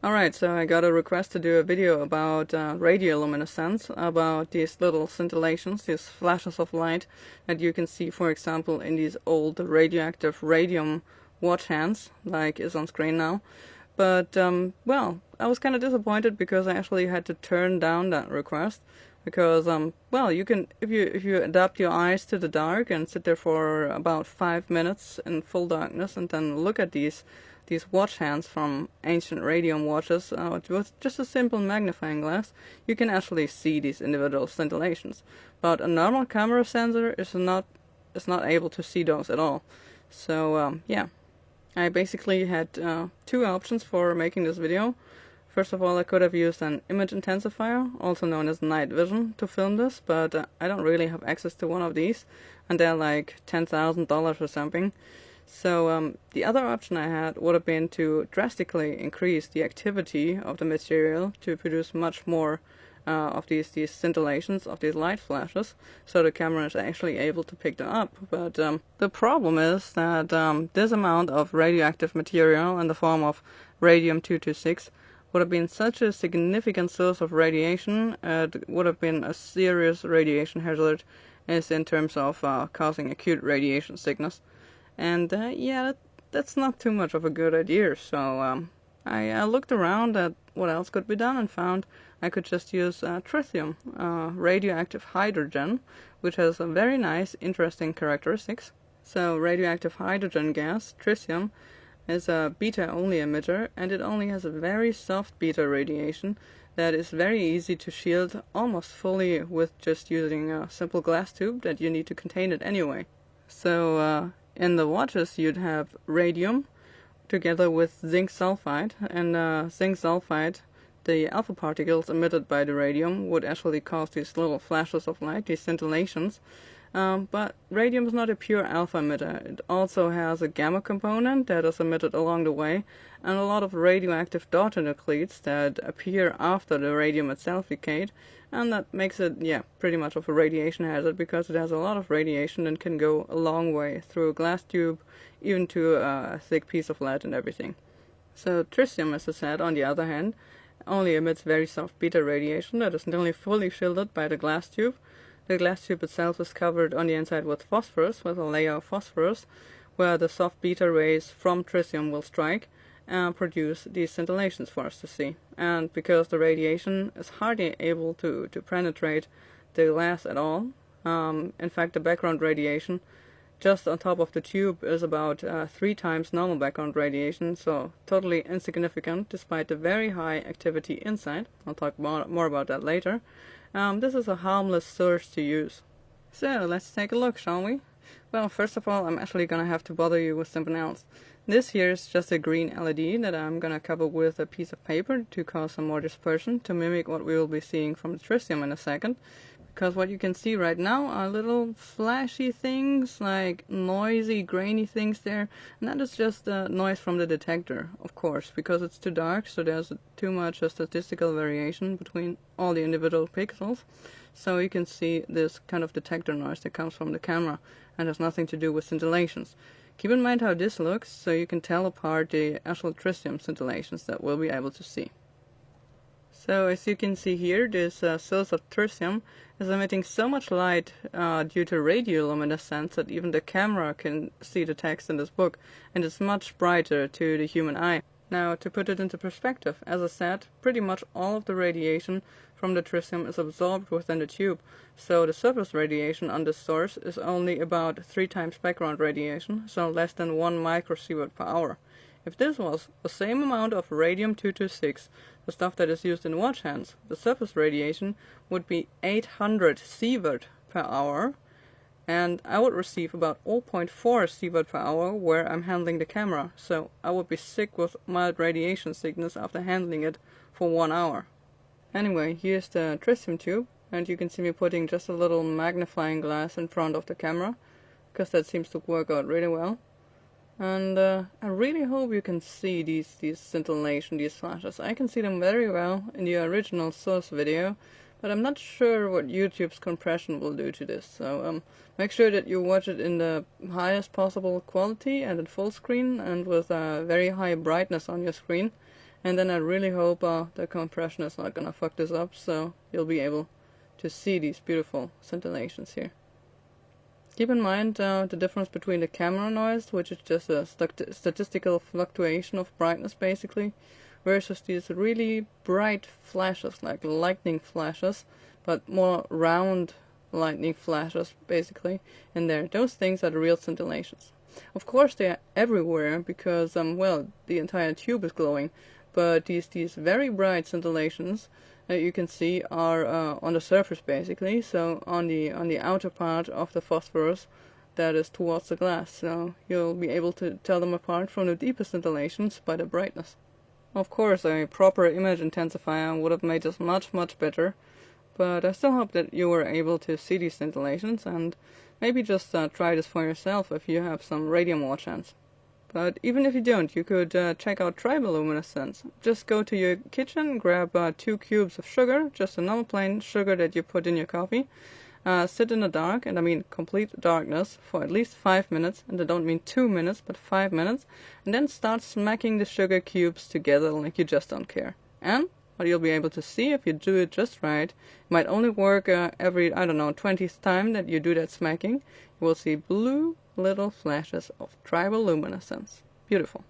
Alright, so I got a request to do a video about radioluminescence, about these little scintillations, these flashes of light that you can see, for example, in these old radioactive radium watch hands, like is on screen now. But, well, I was kind of disappointed because I actually had to turn down that request. Because, well, you can, if you adapt your eyes to the dark and sit there for about 5 minutes in full darkness and then look at these watch hands from ancient radium watches with just a simple magnifying glass, you can actually see these individual scintillations. But a normal camera sensor is not able to see those at all. So, yeah. I basically had two options for making this video. First of all, I could have used an image intensifier, also known as night vision, to film this, but I don't really have access to one of these, and they're like $10,000 or something. So the other option I had would have been to drastically increase the activity of the material to produce much more of these scintillations, of these light flashes, so the camera is actually able to pick them up. But the problem is that this amount of radioactive material in the form of radium-226 would have been such a significant source of radiation, it would have been a serious radiation hazard as in terms of causing acute radiation sickness. And yeah, that's not too much of a good idea, so I looked around at what else could be done and found I could just use tritium, radioactive hydrogen, which has a very nice, interesting characteristics. So radioactive hydrogen gas, tritium, is a beta-only emitter, and it only has a very soft beta radiation that is very easy to shield almost fully with just using a simple glass tube that you need to contain it anyway. So in the watches you'd have radium together with zinc sulfide, and zinc sulfide, the alpha particles emitted by the radium would actually cause these little flashes of light, these scintillations. But radium is not a pure alpha emitter. It also has a gamma component that is emitted along the way, and a lot of radioactive daughter nuclides that appear after the radium itself decayed, and that makes it, yeah, pretty much of a radiation hazard because it has a lot of radiation and can go a long way through a glass tube, even to a thick piece of lead and everything. So tritium, as I said, on the other hand, only emits very soft beta radiation that is nearly fully shielded by the glass tube. The glass tube itself is covered on the inside with phosphorus, with a layer of phosphorus, where the soft beta rays from tritium will strike and produce these scintillations for us to see. And because the radiation is hardly able to penetrate the glass at all, in fact the background radiation just on top of the tube is about 3 times normal background radiation, so totally insignificant despite the very high activity inside. I'll talk more about that later. This is a harmless source to use. So let's take a look, shall we? Well, first of all, I'm actually gonna have to bother you with something else. This here is just a green LED that I'm gonna cover with a piece of paper to cause some more dispersion to mimic what we will be seeing from the tritium in a second. Because what you can see right now are little flashy things, like noisy, grainy things there. And that is just noise from the detector, of course, because it's too dark, so there's too much statistical variation between all the individual pixels. So you can see this kind of detector noise that comes from the camera and has nothing to do with scintillations. Keep in mind how this looks, so you can tell apart the actual tritium scintillations that we'll be able to see. So as you can see here, this source of tritium is emitting so much light due to radioluminescence that even the camera can see the text in this book, and it's much brighter to the human eye. Now, to put it into perspective, as I said, pretty much all of the radiation from the tritium is absorbed within the tube, so the surface radiation on this source is only about 3 times background radiation, so less than 1 microsievert per hour. If this was the same amount of radium-226, the stuff that is used in watch hands, the surface radiation would be 800 sievert per hour, and I would receive about 0.4 sievert per hour where I'm handling the camera, so I would be sick with mild radiation sickness after handling it for 1 hour. Anyway, here's the tritium tube, and you can see me putting just a little magnifying glass in front of the camera, because that seems to work out really well. And I really hope you can see these scintillation, these flashes. I can see them very well in the original source video, but I'm not sure what YouTube's compression will do to this. So make sure that you watch it in the highest possible quality and at full screen and with very high brightness on your screen. And then I really hope the compression is not gonna fuck this up, so you'll be able to see these beautiful scintillations here. Keep in mind the difference between the camera noise, which is just a statistical fluctuation of brightness basically, versus these really bright flashes, like lightning flashes, but more round lightning flashes basically in there. Those things are the real scintillations. Of course they are everywhere because well, the entire tube is glowing, but these very bright scintillations that you can see are on the surface basically, so on the outer part of the phosphorus that is towards the glass, so you'll be able to tell them apart from the deeper scintillations by the brightness. Of course, a proper image intensifier would have made this much better, but I still hope that you were able to see these scintillations, and maybe just try this for yourself if you have some radium war chance. But even if you don't, you could check out triboluminescence. Just go to your kitchen, grab 2 cubes of sugar, just a normal plain sugar that you put in your coffee. Sit in the dark, and I mean complete darkness, for at least 5 minutes, and I don't mean 2 minutes, but 5 minutes, and then start smacking the sugar cubes together like you just don't care. And what you'll be able to see if you do it just right, it might only work every, I don't know, 20th time that you do that smacking. You will see blue little flashes of triboluminescence. Beautiful.